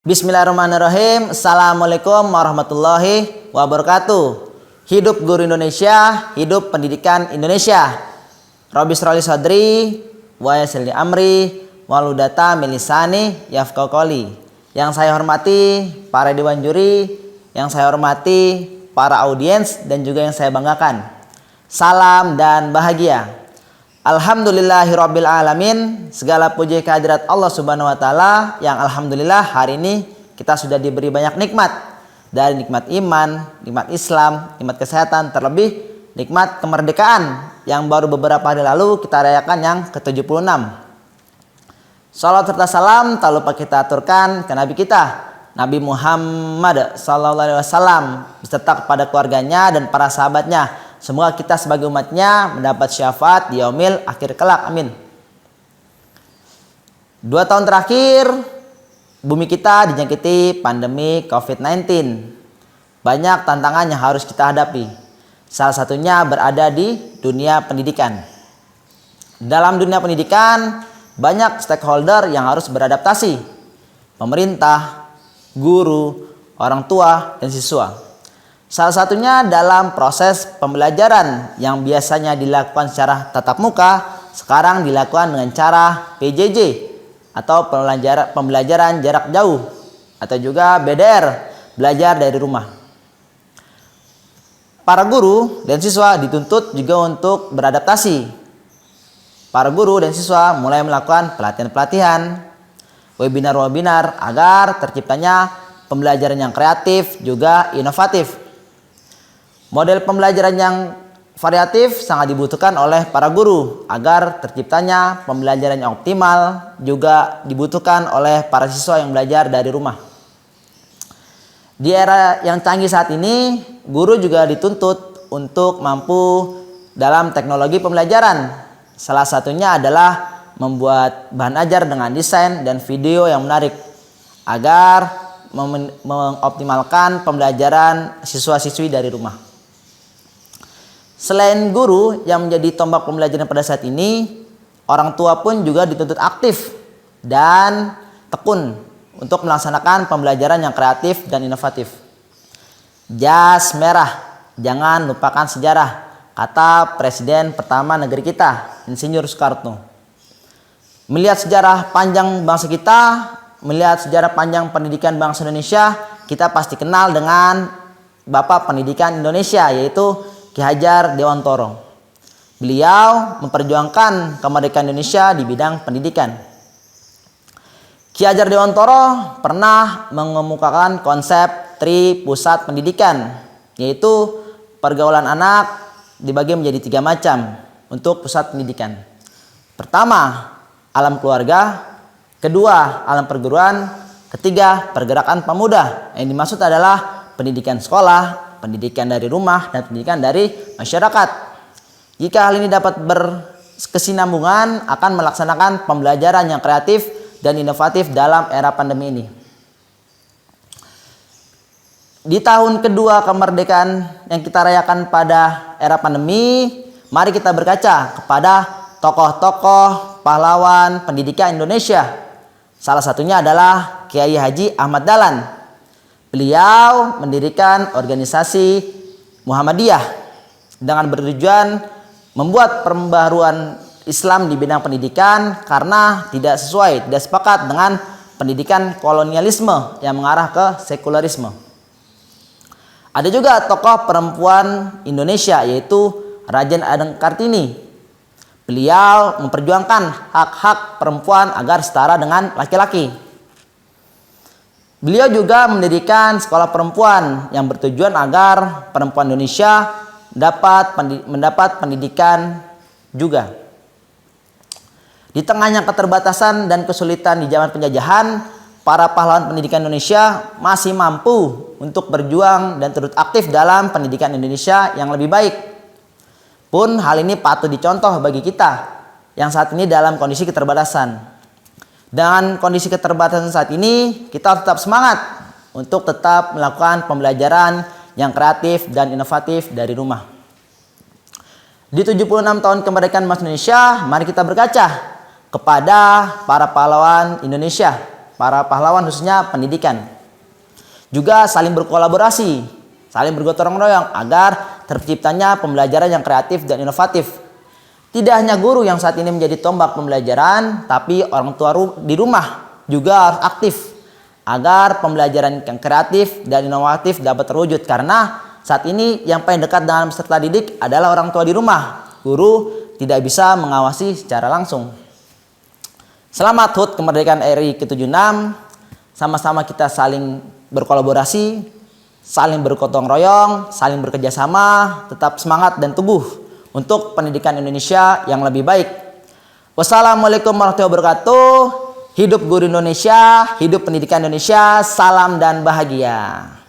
Bismillahirrahmanirrahim. Assalamualaikum warahmatullahi wabarakatuh. Hidup guru Indonesia, hidup pendidikan Indonesia. Rabbi shrah li sadri wa yassir li amri wahludata min lisani yafqahu qawli. Yang saya hormati para dewan juri, yang saya hormati para audiens dan juga yang saya banggakan. Salam dan bahagia. Alhamdulillahirabbil alamin. Segala puji kehadirat Allah Subhanahu wa taala yang alhamdulillah hari ini kita sudah diberi banyak nikmat. Dari nikmat iman, nikmat Islam, nikmat kesehatan, terlebih nikmat kemerdekaan yang baru beberapa hari lalu kita rayakan yang ke-76. Salat serta salam tak lupa kita aturkan ke Nabi kita, Nabi Muhammad SAW, beserta kepada keluarganya dan para sahabatnya. Semoga kita sebagai umatnya mendapat syafaat di yaumil akhir kelak. Amin. 2 tahun terakhir bumi kita dijangkiti pandemi COVID-19. Banyak tantangan yang harus kita hadapi. Salah satunya berada di dunia pendidikan. Dalam dunia pendidikan banyak stakeholder yang harus beradaptasi. Pemerintah, guru, orang tua, dan siswa. Salah satunya dalam proses pembelajaran yang biasanya dilakukan secara tatap muka, sekarang dilakukan dengan cara PJJ atau pembelajaran jarak jauh atau juga BDR, belajar dari rumah. Para guru dan siswa dituntut juga untuk beradaptasi. Para guru dan siswa mulai melakukan pelatihan-pelatihan, webinar-webinar agar terciptanya pembelajaran yang kreatif juga inovatif. Model pembelajaran yang variatif sangat dibutuhkan oleh para guru agar terciptanya pembelajaran yang optimal, juga dibutuhkan oleh para siswa yang belajar dari rumah. Di era yang canggih saat ini, guru juga dituntut untuk mampu dalam teknologi pembelajaran. Salah satunya adalah membuat bahan ajar dengan desain dan video yang menarik agar mengoptimalkan pembelajaran siswa-siswi dari rumah. Selain guru yang menjadi tombak pembelajaran pada saat ini, orang tua pun juga dituntut aktif dan tekun untuk melaksanakan pembelajaran yang kreatif dan inovatif. Jas merah, jangan lupakan sejarah, kata Presiden pertama negeri kita, Insinyur Soekarno. Melihat sejarah panjang bangsa kita, melihat sejarah panjang pendidikan bangsa Indonesia, kita pasti kenal dengan Bapak Pendidikan Indonesia, yaitu Ki Hajar Dewantoro. Beliau memperjuangkan kemerdekaan Indonesia di bidang pendidikan. Ki Hajar Dewantoro pernah mengemukakan konsep Tri Pusat Pendidikan, yaitu pergaulan anak dibagi menjadi 3 macam untuk pusat pendidikan. Pertama, alam keluarga. Kedua, alam perguruan. Ketiga, pergerakan pemuda. Yang dimaksud adalah pendidikan sekolah, pendidikan dari rumah, dan pendidikan dari masyarakat. Jika hal ini dapat berkesinambungan, akan melaksanakan pembelajaran yang kreatif dan inovatif dalam era pandemi ini. Di tahun kedua kemerdekaan yang kita rayakan pada era pandemi, mari kita berkaca kepada tokoh-tokoh pahlawan pendidikan Indonesia. Salah satunya adalah Kiai Haji Ahmad Dahlan. Beliau mendirikan organisasi Muhammadiyah dengan bertujuan membuat pembaharuan Islam di bidang pendidikan karena tidak sepakat dengan pendidikan kolonialisme yang mengarah ke sekularisme. Ada juga tokoh perempuan Indonesia yaitu Raden Adeng Kartini. Beliau memperjuangkan hak-hak perempuan agar setara dengan laki-laki. Beliau juga mendirikan sekolah perempuan yang bertujuan agar perempuan Indonesia mendapat pendidikan juga. Di tengahnya keterbatasan dan kesulitan di zaman penjajahan, para pahlawan pendidikan Indonesia masih mampu untuk berjuang dan turut aktif dalam pendidikan Indonesia yang lebih baik. Pun hal ini patut dicontoh bagi kita yang saat ini dalam kondisi keterbatasan. Dengan kondisi keterbatasan saat ini, kita harus tetap semangat untuk tetap melakukan pembelajaran yang kreatif dan inovatif dari rumah. Di 76 tahun kemerdekaan bangsa Indonesia, mari kita berkaca kepada para pahlawan Indonesia para pahlawan khususnya pendidikan. Juga saling berkolaborasi, saling bergotong royong agar terciptanya pembelajaran yang kreatif dan inovatif. Tidak hanya guru yang saat ini menjadi tombak pembelajaran, tapi orang tua di rumah juga harus aktif agar pembelajaran yang kreatif dan inovatif dapat terwujud. Karena saat ini yang paling dekat dengan peserta didik adalah orang tua di rumah. Guru tidak bisa mengawasi secara langsung. Selamat HUT Kemerdekaan RI ke-76. Sama-sama kita saling berkolaborasi, saling bergotong royong, saling bekerjasama, tetap semangat dan teguh untuk pendidikan Indonesia yang lebih baik. Wassalamualaikum warahmatullahi wabarakatuh. Hidup guru Indonesia, hidup pendidikan Indonesia, salam dan bahagia.